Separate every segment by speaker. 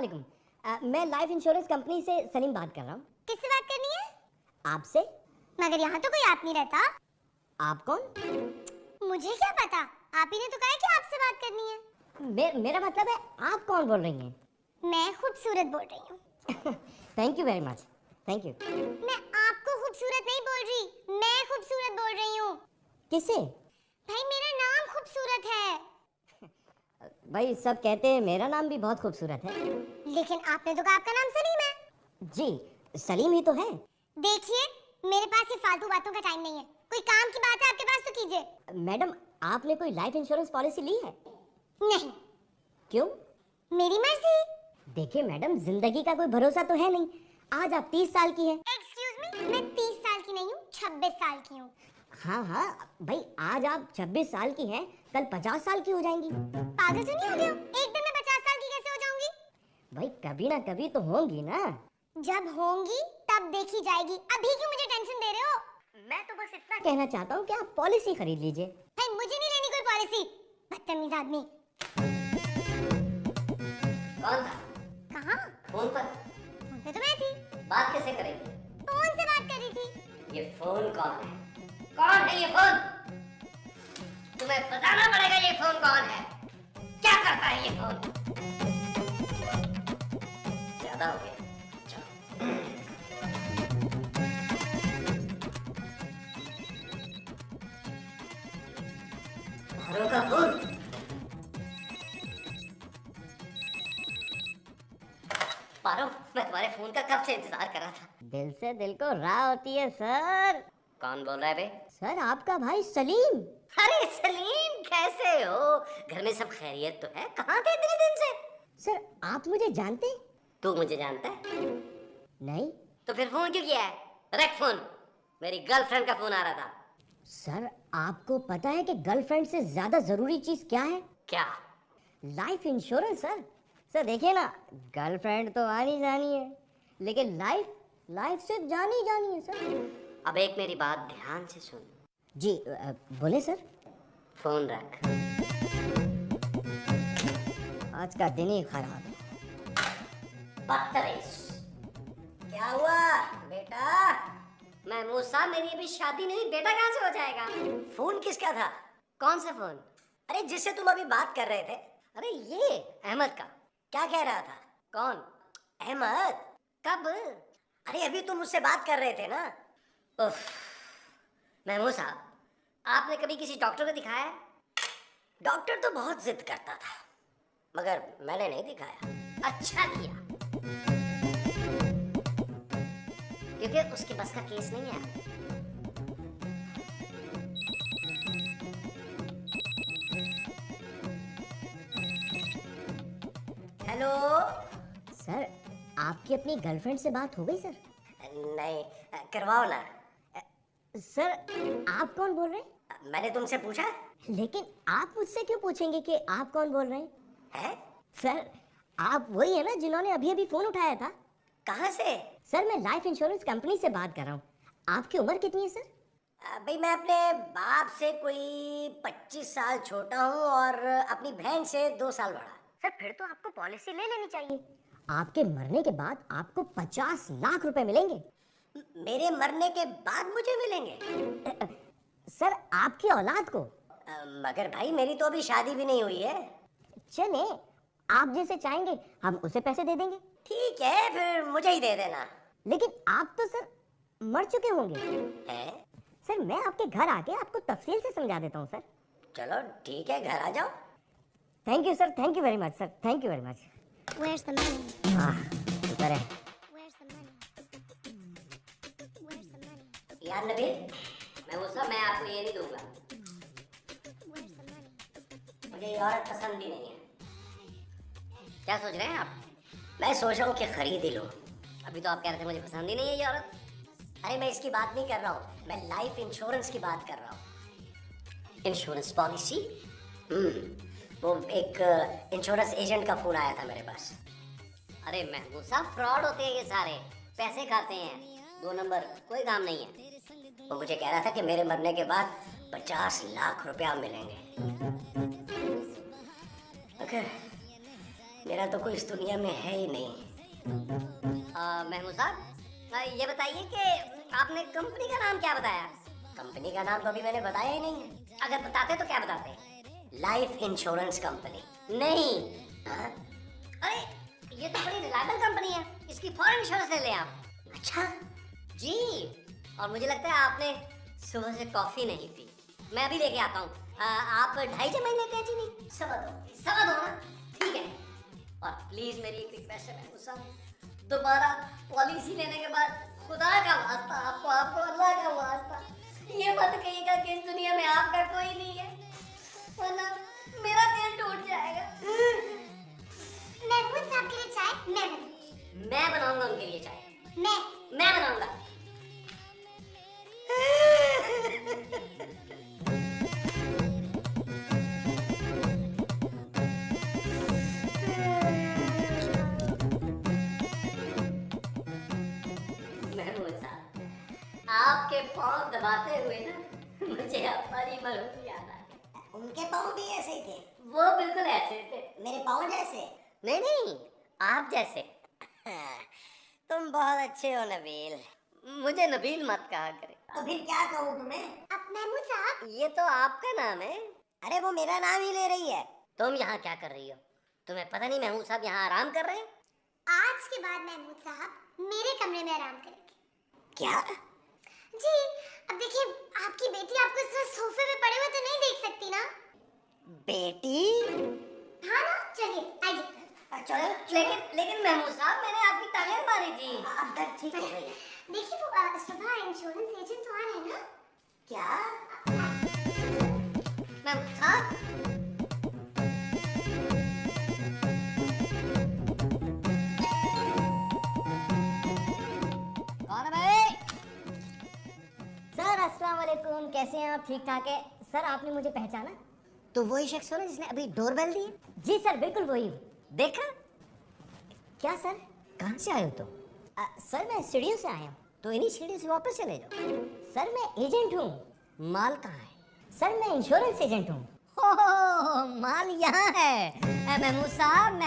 Speaker 1: वालेकुम। मैं life insurance company से सलीम बात कर रहा हूँ।
Speaker 2: किससे बात करनी है?
Speaker 1: आपसे।
Speaker 2: मगर यहाँ तो कोई आप नहीं रहता।
Speaker 1: आप कौन?
Speaker 2: मुझे क्या पता, आप ही ने तो कहा है कि आपसे बात करनी है।
Speaker 1: मेरा मतलब है आप कौन बोल रही हैं?
Speaker 2: मैं खूबसूरत बोल रही हूँ।
Speaker 1: Thank you very much. Thank you.
Speaker 2: मैं आपको खूबसूरत नहीं बोल रही, मैं खूबसूरत बोल रही हूँ।
Speaker 1: किसे?
Speaker 2: भाई मेरा नाम खूबसूरत है।
Speaker 1: भाई सब कहते हैं मेरा नाम भी बहुत खूबसूरत है।
Speaker 2: लेकिन आपने तो कहा आपका नाम सलीम है।
Speaker 1: जी सलीम ही तो है।
Speaker 2: देखिए, मेरे पास ये फालतू बातों का टाइम नहीं है। कोई काम की बात है आपके पास तो कीजिए।
Speaker 1: मैडम आपने कोई लाइफ इंश्योरेंस पॉलिसी ली है?
Speaker 2: नहीं।
Speaker 1: क्यों?
Speaker 2: मेरी मर्जी।
Speaker 1: देखिए मैडम, जिंदगी का कोई भरोसा तो है नहीं। आज आप 30 साल की हैं।
Speaker 2: एक्सक्यूज मी, मैं 30 साल की नहीं हूँ, 26 साल की हूँ।
Speaker 1: हाँ हाँ भाई, आज आप 26 साल की हैं, कल 50 साल की हो जाएंगी।
Speaker 2: पागल तो नहीं हो गए हो? एक दिन में 50 साल की कैसे हो जाऊंगी?
Speaker 1: भाई कभी ना कभी तो होंगी ना।
Speaker 2: जब होंगी तब देखी जाएगी, अभी क्यों मुझे टेंशन दे रहे हो?
Speaker 1: मैं तो बस इतना कहना चाहता हूँ कि आप पॉलिसी खरीद लीजिए।
Speaker 2: भाई मुझे नहीं लेनी कोई पॉलिसी, बदतमीज आदमी।
Speaker 1: कौन था?
Speaker 2: कहाँ?
Speaker 1: फोन पर।
Speaker 2: फोन पे तो मैं थी।
Speaker 1: बात कैसे करेंगे?
Speaker 2: फोन से बात कर रही थी।
Speaker 1: ये फोन कौन है? कौन है ये फोन? तुम्हें बताना पड़ेगा ये फोन कौन है। क्या करता है ये फोन? ज्यादा हो गया। पारो का फोन। पारो, मैं तुम्हारे फोन का कब से इंतजार कर रहा था। दिल से दिल को राह होती है सर। कौन बोल रहा है बे? सर आपका भाई सलीम। अरे सलीम, कैसे हो? घर में सब खैरियत तो है? कहाँ थे इतने दिन से? सर आप मुझे जानते हैं? तू मुझे जानता है? नहीं। तो फिर फोन क्यों किया है? रख फोन, मेरी गर्लफ्रेंड का फोन आ रहा था। सर आपको पता है कि गर्लफ्रेंड से ज्यादा जरूरी चीज क्या है? क्या? Life insurance sir. सर देखिए ना, गर्लफ्रेंड तो आनी जानी है, लेकिन लाइफ सिर्फ जानी जानी है सर। अब एक मेरी बात ध्यान से सुन। जी बोले सर। फोन रख, आज का दिन ही खराब है। बदतमीज। क्या हुआ बेटा? मैं मूसा, मेरी अभी शादी नहीं, बेटा कहाँ से हो जाएगा? फोन किसका था? कौन सा फोन? अरे जिससे तुम अभी बात कर रहे थे। अरे ये अहमद का। क्या कह रहा था? कौन? अहमद? कब? अरे अभी तुम मुझसे बात कर रहे थे ना। उफ, महमूद साहब, आपने कभी किसी डॉक्टर को दिखाया है? डॉक्टर तो बहुत जिद करता था, मगर मैंने नहीं दिखाया। अच्छा किया, क्योंकि उसके बस का केस नहीं है। हेलो सर, आपकी अपनी गर्लफ्रेंड से बात हो गई सर? नहीं, करवाओ ना। सर आप कौन बोल रहे हैं? मैंने तुमसे पूछा। लेकिन आप मुझसे क्यों पूछेंगे कि आप कौन बोल रहे हैं? सर आप वही है ना जिन्होंने अभी अभी फोन उठाया था? कहाँ से? सर मैं लाइफ इंश्योरेंस कंपनी से बात कर रहा हूँ। आपकी उम्र कितनी है सर? भाई मैं अपने बाप से कोई 25 साल छोटा हूँ और अपनी बहन से 2 साल बड़ा। सर फिर तो आपको पॉलिसी ले लेनी चाहिए। आपके मरने के बाद आपको 50 लाख रुपए मिलेंगे। मेरे मरने के बाद मुझे मिलेंगे? सर आपकी औलाद को। मगर भाई मेरी तो अभी शादी भी नहीं हुई है। चले, आप जैसे चाहेंगे हम उसे पैसे दे देंगे। ठीक है, फिर मुझे ही दे देना। लेकिन आप तो सर मर चुके होंगे। हैं? सर मैं आपके घर आके आपको तफसील से समझा देता हूँ सर। चलो ठीक है, घर आ जाओ। Thank you sir, thank you very much sir, thank you very much.
Speaker 2: Where's the money?
Speaker 1: शुक्र है।
Speaker 2: Where's the money? Where's the money?
Speaker 1: यार नबील, मैं वो सब मैं आपको ये नहीं दूंगा।
Speaker 2: Where's the money?
Speaker 1: मुझे ये औरत पसंद भी नहीं है। क्या सोच रहे हैं आप? मैं सोच रहा हूँ कि खरीद ही लो। अभी तो आप कह रहे थे मुझे पसंद ही नहीं है ये औरत। अरे मैं इसकी बात नहीं कर रहा हूँ, मैं लाइफ इंश्योरेंस की बात कर रहा हूँ। Insurance policy? वो एक इंश्योरेंस एजेंट का फोन आया था मेरे पास। अरे महमूद साहब, फ्रॉड होते हैं ये सारे, पैसे खाते हैं, 2 नंबर, कोई काम नहीं है। वो मुझे कह रहा था कि मेरे मरने के बाद 50 लाख रुपया मिलेंगे। अगर मेरा तो कोई इस दुनिया में है ही नहीं। महमूद साहब, ये बताइए कि आपने कंपनी का नाम क्या बताया? कंपनी का नाम तो अभी मैंने बताया ही नहीं है। अगर बताते तो क्या बताते? Life insurance company. नहीं। अरे ये तो बड़ी रिलायबल कंपनी है, इसकी फॉरेन इंश्योरेंस ले लें आप। अच्छा जी। और मुझे लगता है आपने सुबह से कॉफी नहीं पी। मैं अभी लेके आता हूँ। आप 2.5 चम्मच लेते हैं चीनी? सवा दो ना? ठीक है। और प्लीज मेरी एक रिक्वेस्ट है महमूद साहब, दोबारा पॉलिसी लेने के बाद खुदा का वास्ता, आपको अल्लाह का वास्ता, ये मत कहिएगा कि इस दुनिया में आपका कोई नहीं है, वरना मेरा दिल टूट जाएगा।
Speaker 2: महमूद साहब के लिए चाय
Speaker 1: मैं बनाऊंगा उनके लिए चाय। मैं बनाऊंगा। आपके पाँव दबाते हुए ना मुझे हमारी मरहूम याद आ गई। उनके पाँव भी ऐसे ही थे? वो बिल्कुल ऐसे थे। मेरे पाँव जैसे? नहीं, आप जैसे। तुम बहुत अच्छे हो नबील। मुझे नबील मत कहा करे। तो फिर क्या कहूँ तुम्हें?
Speaker 2: अब महमूद साहब,
Speaker 1: ये तो आपका नाम है। अरे वो मेरा नाम ही ले रही है। तुम यहाँ क्या कर रही हो? तुम्हें पता नहीं महमूद साहब यहाँ आराम कर रहे हैं?
Speaker 2: आज के बाद महमूद साहब मेरे कमरे में आराम करेंगे।
Speaker 1: क्या?
Speaker 2: जी, अब देखिए, आपकी बेटी आपको इस तरह सोफे पे पड़े हुए तो नहीं देख सकती ना।
Speaker 1: बेटी?
Speaker 2: हाँ ना, चलिए आइए।
Speaker 1: चलो, लेकिन महमूद साहब, मैंने आपकी टांगें मारी थी। अब दर्द ठीक हो गई।
Speaker 2: देखिए वो सुबह इंश्योरेंस एजेंट तो आ रहे हैं ना?
Speaker 1: क्या? महमूद साहब? कौन है भाई? सर अस्सलाम वालेकुम, कैसे हैं आप? ठीक ठाक है। सर आपने मुझे पहचाना? तो वही शख्स हो ना जिसने अभी डोरबेल दी? जी सर, बिल्कुल वही। देखा? क्या सर, कहाँ से आए हो तुम? सर मैं सीढ़ियों से आया हूँ। तो इन्हीं सीढ़ियों से वापस चले जाओ। सर मैं एजेंट हूँ। माल कहाँ है? सर मैं इंश्योरेंस एजेंट हूँ। हो माल यहाँ है। महमूद साहब।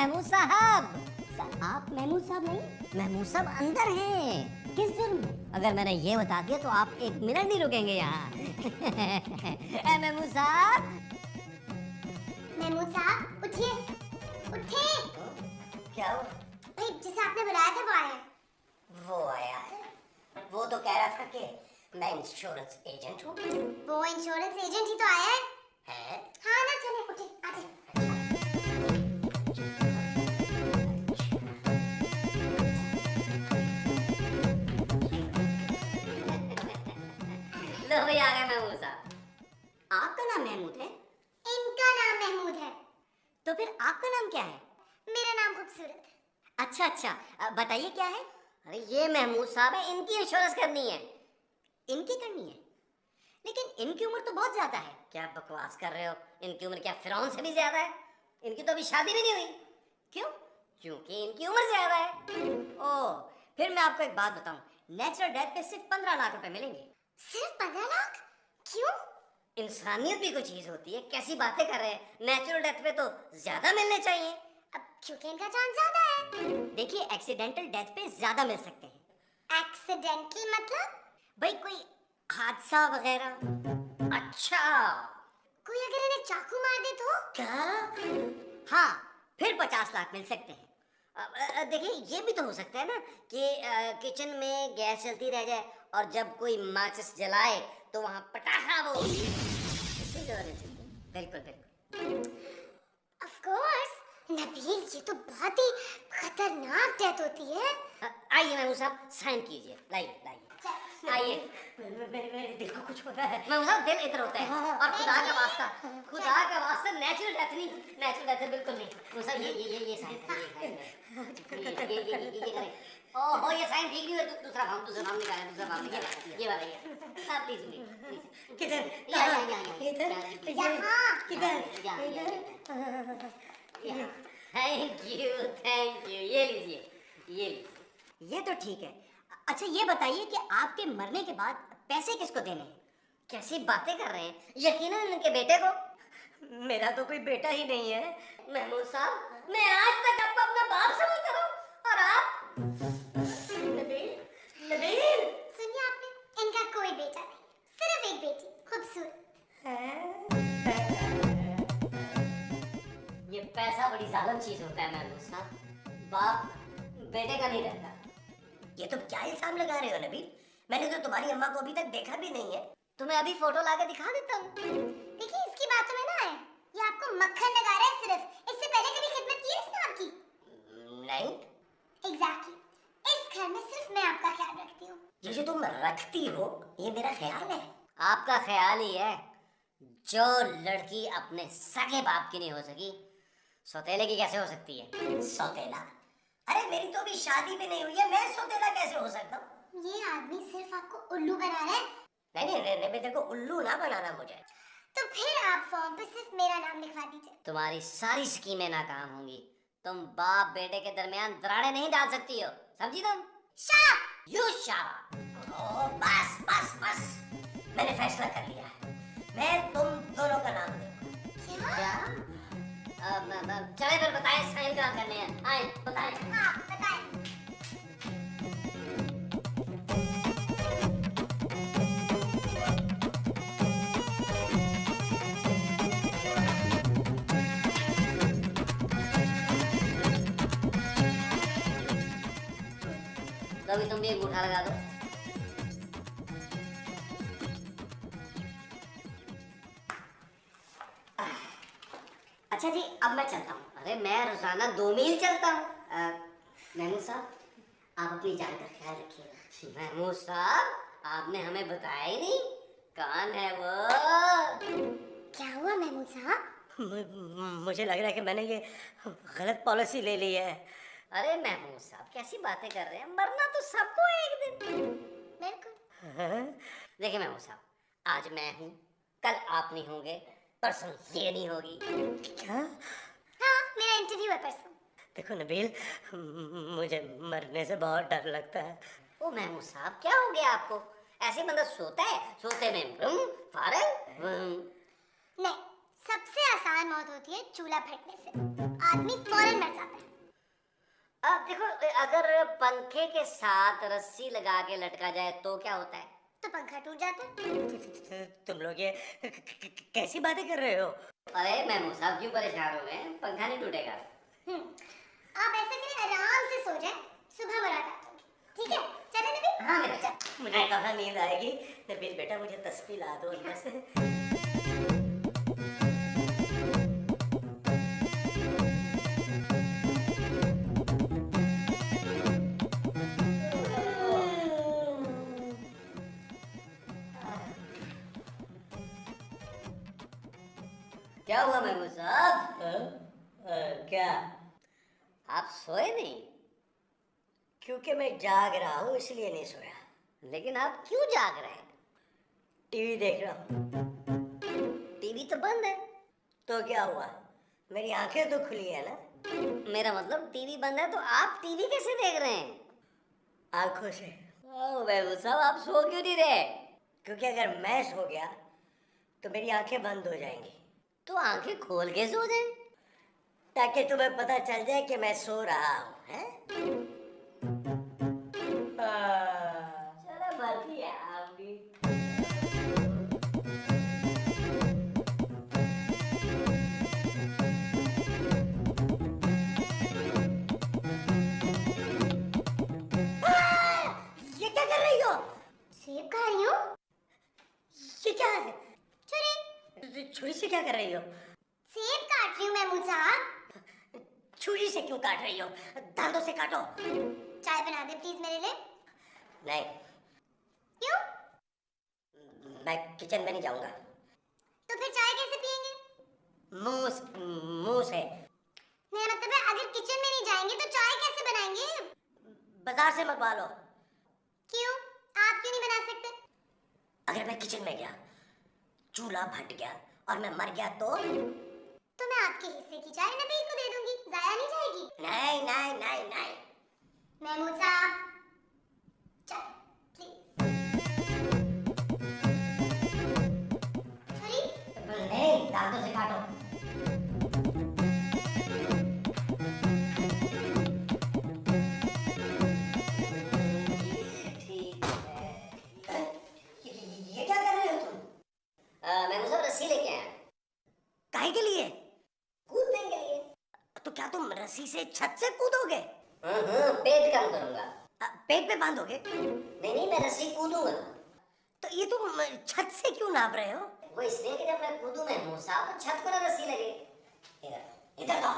Speaker 1: सर आप महमूद साहब नहीं? महमूद साहब अंदर हैं। किस जुर्म में? अगर मैंने ये बता दिया तो आप 1 मिनट नहीं रुकेंगे यहाँ। महमूद
Speaker 2: साहब उठिए, उठिए।
Speaker 1: क्या हुआ?
Speaker 2: भाई जिसे आपने बुलाया था वो आया है।
Speaker 1: वो आया है? वो तो कह रहा था कि मैं इंश्योरेंस एजेंट हूँ।
Speaker 2: वो इंश्योरेंस एजेंट ही तो आया है।
Speaker 1: है?
Speaker 2: हाँ ना, चलिए उठिए, आइए।
Speaker 1: लो भाई, आ गए महमूद साहब। आपका नाम महमूद है?
Speaker 2: इनका नाम महमूद है।
Speaker 1: तो फिर आपका नाम क्या है?
Speaker 2: मेरा नाम खूबसूरत है।
Speaker 1: अच्छा, बताइए क्या है? अरे ये महमूद साहब है, इनकी इंश्योरेंस करनी है। इनकी करनी है? लेकिन इनकी उम्र तो बहुत ज्यादा है। क्या बकवास कर रहे हो? इनकी उम्र क्या फिरौन से भी ज्यादा है? इनकी तो अभी शादी भी नहीं हुई। क्यों? क्योंकि इनकी उम्र ज्यादा है। ओह, फिर मैं आपको एक बात बताऊं, नेचुरल डेथ पे सिर्फ 15 लाख रुपए मिलेंगे।
Speaker 2: सिर्फ 15 लाख? क्यों?
Speaker 1: इंसानियत भी कोई चीज होती है। कैसी बातें कर रहे हैं? नेचुरल डेथ पे तो ज्यादा मिलने चाहिए।
Speaker 2: अब क्योंकि इनका चांस ज्यादा है।
Speaker 1: देखिए, एक्सीडेंटल डेथ पे ज्यादा मिल सकते हैं।
Speaker 2: एक्सीडेंटल मतलब?
Speaker 1: भाई कोई हादसा वगैरह। अच्छा,
Speaker 2: कोई अगर इन्हें चाकू मार दे तो?
Speaker 1: क्या? हाँ, फिर 50 लाख मिल सकते हैं। देखिए, ये भी तो हो सकता है ना कि किचन में गैस चलती रह जाए और जब कोई माचिस जलाए तो वहाँ पटाखा वो इसी जगह मिल सकते हैं। बिल्कुल।
Speaker 2: ऑफ कोर्स नबील, ये तो बहुत ही खतरनाक डेथ होती है।
Speaker 1: आइए महमूद साहब, साइन कीजिए। लाइए आइए। मेरे दिल को कुछ हो रहा है। महमूद साहब, दिल इधर होता है। और खुदा का वास्ता नेचुरल डेथ नहीं, नेचुरल डेथ बिल्कुल नहीं। महमूद साहब, ये साइन करिए। ये करें। ओहो, ये साइन ठीक नहीं है। दूसरा फॉर्म निकालें। ये वाला आप प्लीज। किधर? Thank you. ये लीजिए। ये तो ठीक है। अच्छा, ये बताइए कि आपके मरने के बाद पैसे किसको देने हैं? कैसी बातें कर रहे हैं? यकीनन इनके बेटे को। मेरा तो कोई बेटा ही नहीं है। महमूद साहब, मैं आज तक आपको बाप समझता हूँ और आप नबील, नबील।
Speaker 2: सुनिए आपने, इनका कोई बेटा नहीं, सिर्फ एक बेटी, खूबसूरत।
Speaker 1: ये पैसा बड़ी जालिम चीज होता है महमूद साहब, बाप बेटे का नहीं रहता। ये तुम क्या इल्जाम लगा रहे हो नबील? मैंने तो तुम्हारी अम्मा को अभी तक देखा भी नहीं है। तुम्हें अभी फोटो लाके दिखा देता हूँ।
Speaker 2: देखिए इसकी बातों में ना है, ये आपको मक्खन लगा रहा है सिर्फ। इससे पहले कभी खिदमत की है इसने आपकी?
Speaker 1: नहीं।
Speaker 2: एग्जैक्टली, इस घर में सिर्फ मैं आपका ख्याल रखती हूँ।
Speaker 1: ये जो तुम रखती हो ये मेरा ख्याल है। आपका ख्याल ही है। जो लड़की अपने सगे बाप की नहीं हो सकी, सौतेले की कैसे हो सकती है? सौतेला? अरे मेरी तो अभी शादी भी नहीं हुई है, मैं सौतेला कैसे हो सकता हूँ?
Speaker 2: ये आदमी सिर्फ आपको उल्लू बना रहा है।
Speaker 1: नहीं, देखो उल्लू ना बनाना मुझे।
Speaker 2: तो फिर आप फॉर्म पे सिर्फ मेरा नाम लिखवा दीजिए।
Speaker 1: तुम्हारी सारी स्कीमें नाकाम होंगी। तुम बाप बेटे के दरमियान दरारें नहीं डाल सकती हो, समझी तुम?
Speaker 2: शाप!
Speaker 1: यू शाप! बस बस बस, मैंने फैसला कर लिया है। मैं तुम दोनों का नाम दूंगा। क्या? चले फिर बताएं, साइन कहाँ करने हैं? आए बताएं।
Speaker 2: हाँ बताएं।
Speaker 1: कभी तुम भी एक अंगूठा लगा दो। अच्छा जी, अब मैं चलता हूँ। अरे मैं रोजाना 2 मील चलता हूँ। महमूद साहब, आप अपनी जान का ख्याल रखिएगा। महमूद साहब, आपने हमें बताया ही नहीं, कौन है वो?
Speaker 2: क्या हुआ महमूद साहब?
Speaker 1: मुझे लग रहा है कि मैंने ये गलत पॉलिसी ले ली है। अरे महमूद साहब, कैसी बातें कर रहे हैं? मरना तो सबको एक दिन।
Speaker 2: बिल्कुल।
Speaker 1: देखिए महमूद साहब, आज मैं हूँ, कल आप नहीं होंगे, परसों ये नहीं होगी। क्या?
Speaker 2: हाँ, मेरा इंटरव्यू है परसों।
Speaker 1: देखो नबील, मुझे मरने से बहुत डर लगता है। ओ महमूद साहब, क्या हो गया आपको? ऐसे बंदा सोता है, सोते में फारग।
Speaker 2: नहीं, सबसे आसान मौत होती है चूल्हा फटने से, आदमी फौरन मर जाता है।
Speaker 1: अब देखो, अगर पंखे के साथ रस्सी लगा के लटका जाए तो क्या होता है?
Speaker 2: तो पंखा टूट जाता है।
Speaker 1: तुम लोग ये कैसी बातें कर रहे हो? अरे महमूद साहब, क्यों परेशान हो गए? पंखा नहीं टूटेगा।
Speaker 2: आप ऐसा करें, आराम से सो जाएं, सुबह मुलाकात होगी। ठीक है, चले नबील?
Speaker 1: हाँ मेरा बेटा, मुझे कहाँ नींद आएगी। नबील बेटा, मुझे तस्बीह ला दो अंदर से। क्या हुआ महमूद साहब? क्या आप सोए नहीं? क्योंकि मैं जाग रहा हूँ इसलिए नहीं सोया। लेकिन आप क्यों जाग रहे हैं? टीवी देख रहा हूँ। टीवी तो बंद है। तो क्या हुआ? मेरी आंखें तो खुली है ना। मेरा मतलब टीवी बंद है तो आप टीवी कैसे देख रहे हैं? आंखों से। महमूद साहब, आप सो क्यों नहीं रहे? क्योंकि अगर मैं सो गया तो मेरी आंखें बंद हो जाएंगी। तो आंखें खोल के सो जाए, ताकि तुम्हें पता चल जाए कि मैं सो रहा हूँ, हैं? चलो मर्जी है आपकी। ये क्या कर रही हो?
Speaker 2: सेब खा रही हूँ।
Speaker 1: ये क्या है?
Speaker 2: छुरी।
Speaker 1: छुरी से क्या कर रही हो?
Speaker 2: सेब काट रही हूँ महमूद साहब।
Speaker 1: छुरी से क्यों काट रही हो? दांतों से काटो।
Speaker 2: चाय बना दे प्लीज मेरे लिए।
Speaker 1: नहीं।
Speaker 2: क्यों?
Speaker 1: मैं किचन में नहीं जाऊंगा।
Speaker 2: तो फिर चाय कैसे पियेंगे?
Speaker 1: मुंह से।
Speaker 2: मेरा मतलब है, अगर किचन में नहीं जाएंगे तो चाय कैसे बनाएंगे?
Speaker 1: बाजार से मंगवा लो।
Speaker 2: क्यों? आप क्यों नहीं बना सकते?
Speaker 1: अगर मैं किचन में गया, चूल्हा फट गया और मैं मर गया तो
Speaker 2: मैं आपके हिस्से की चाय नबील को दे दूंगी, जाया नहीं जाएगी।
Speaker 1: नहीं नहीं नहीं नहीं।
Speaker 2: महमूद साहब, चाय प्लीज। छुरी?
Speaker 1: नहीं, दांतों से काटो। से छत से कूदोगे?
Speaker 3: पेट कम करूंगा।
Speaker 1: पेट पे बांधोगे?
Speaker 3: नहीं नहीं, मैं रस्सी कूदूंगा।
Speaker 1: तो ये तुम छत से क्यों नाप रहे हो?
Speaker 3: वो इसलिए कि जब मैं कूदूं महमूद साहब तो छत को ना रस्सी लगे। इधर तो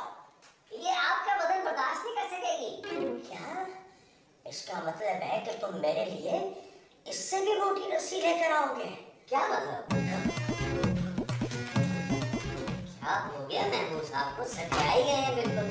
Speaker 3: ये आपका वजन बर्दाश्त नहीं कर सकेगी।
Speaker 1: क्या? इसका मतलब है कि तुम मेरे लिए इससे भी मोटी रस्सी लेकर आओगे?
Speaker 3: क्या मतलब? क्या हो गया महमूद साहब को? सच्चाई गए हैं बिल्कुल।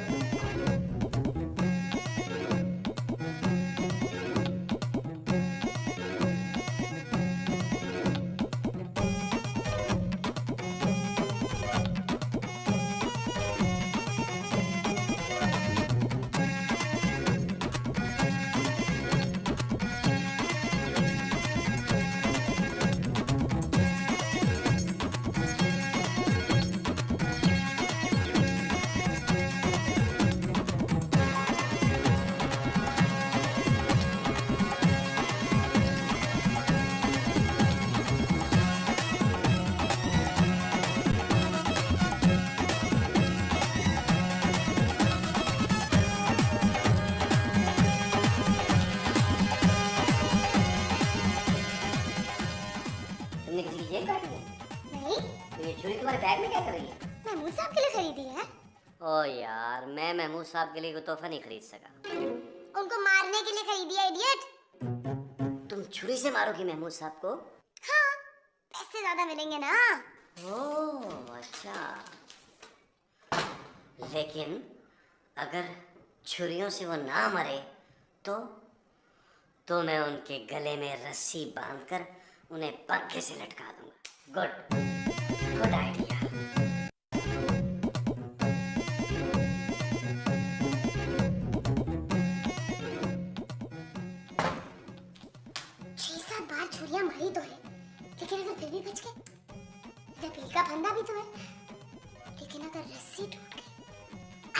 Speaker 3: तुमने किसी की जेब काटी है?
Speaker 2: नहीं,
Speaker 3: तो ये छुरी तुम्हारे बैग में क्या कर रही है?
Speaker 2: महमूद साहब के लिए खरीदी है।
Speaker 3: ओ यार, मैं महमूद साहब के लिए कोई तोहफा नहीं खरीद सका।
Speaker 2: उनको मारने के लिए खरीदी है, इडियट।
Speaker 3: तुम छुरी से मारोगी महमूद साहब को?
Speaker 2: हाँ, पैसे ज्यादा मिलेंगे ना।
Speaker 3: ओह अच्छा। लेकिन अगर छुरियों से वो ना मरे तो मैं उनके गले में रस्सी बांधकर उन्हें पंखे से लटका दूंगा। Good good idea.
Speaker 2: छह सात बार छुरियां मारी तो है, लेकिन अगर फिर भी बच गए, लकड़ी का फंदा भी तो है। लेकिन अगर रस्सी टूट गई,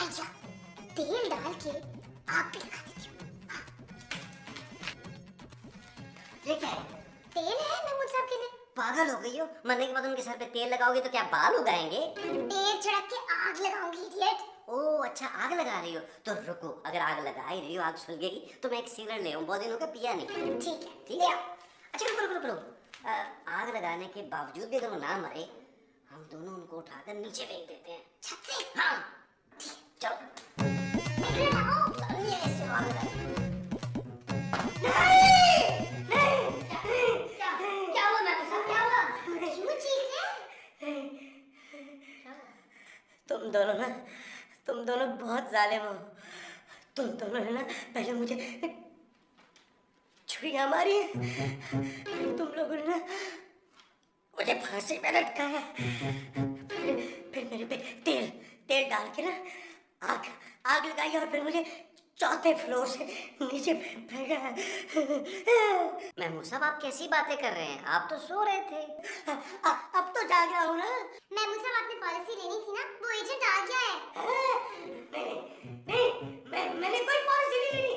Speaker 2: आइया, तेल डाल के आग पे लगा देती हूँ।
Speaker 3: ये क्या है?
Speaker 2: तेल है महमूद साहब के लिए।
Speaker 3: पागल हो गई हो? मरने के बाद उनके सर पे तेल लगाओगे तो क्या बाल उगाएंगे?
Speaker 2: तेल छिड़क के आग लगाऊंगी, इडियट।
Speaker 3: ओह अच्छा, आग लगा रही हो तो रुको, अगर आग लगा ही रही हो, आग सुलगेगी तो मैं एक सिगरेट ले आऊं। बहुत दिन हो गए पिया नहीं।
Speaker 2: ठीक है,
Speaker 3: ठीक है। अच्छा रुको रुको रुको। आग लगाने के बावजूद भी अगर वो ना मरे, हम दोनों उनको उठाकर नीचे फेंक देते हैं।
Speaker 2: छत से।
Speaker 3: हाँ चलो।
Speaker 2: सिगरेट आओ।
Speaker 3: ये ऐसे आग लगाए। क्या हुआ महमूद साहब, क्या हुआ?
Speaker 2: क्यों चीख रहे हैं?
Speaker 1: तुम दोनों बहुत जालिम हो। तुम दोनों ने ना पहले मुझे छुरियां मारी, फिर तुम लोगों ने ना मुझे फांसी पे लटकाया, फिर मेरे पे तेल डाल के ना आग लगाई और फिर मुझे चौथे फ्लोर से नीचे फेंका।
Speaker 3: महमूद साहब आप कैसी बातें कर रहे हैं? आप तो सो रहे थे।
Speaker 1: अब तो जाग रहा हूँ ना।
Speaker 2: महमूद साहब, आपने पॉलिसी लेनी थी ना, वो एजेंट आ गया है।
Speaker 1: नहीं, मैंने कोई पॉलिसी नहीं लेनी।